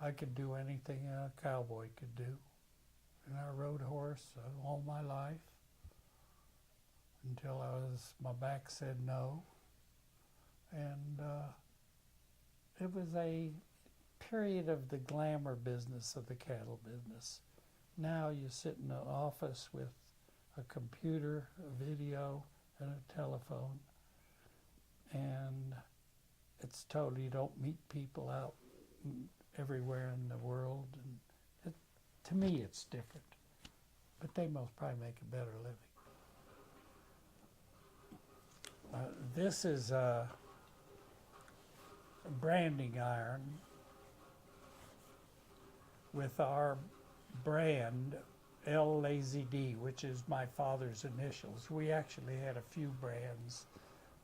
I could do anything a cowboy could do. And I rode a horse all my life until my back said no. And it was a period of the glamour business of the cattle business. Now you sit in an office with a computer, a video, and a telephone, and it's totally, you don't meet people out everywhere in the world, and to me it's different, but they most probably make a better living. This is a branding iron with our brand L Lazy D, which is my father's initials. We actually had a few brands.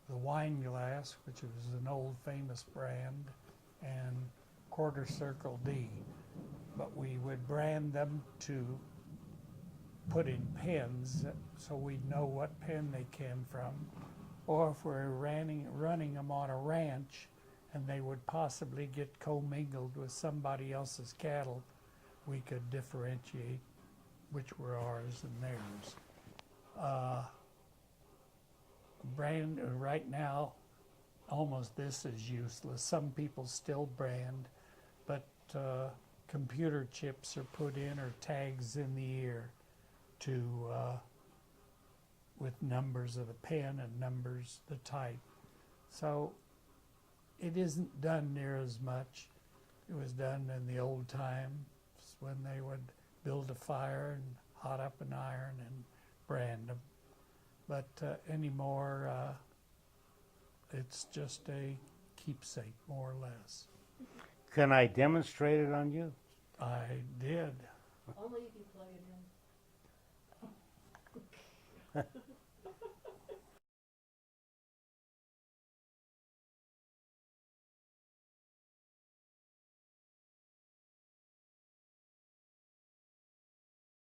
The Wine Glass, which was an old famous brand, and Quarter Circle D. But we would brand them to put in pens so we'd know what pen they came from. Or if we're running them on a ranch and they would possibly get commingled with somebody else's cattle, we could differentiate which were ours and theirs. Brand right now, almost this is useless. Some people still brand, but computer chips are put in or tags in the ear to with numbers of the pen and numbers the type. So it isn't done near as much. It was done in the old times when they would build a fire and hot up an iron and brand them. But anymore, it's just a keepsake, more or less. Can I demonstrate it on you? I did. Only if you plug it in.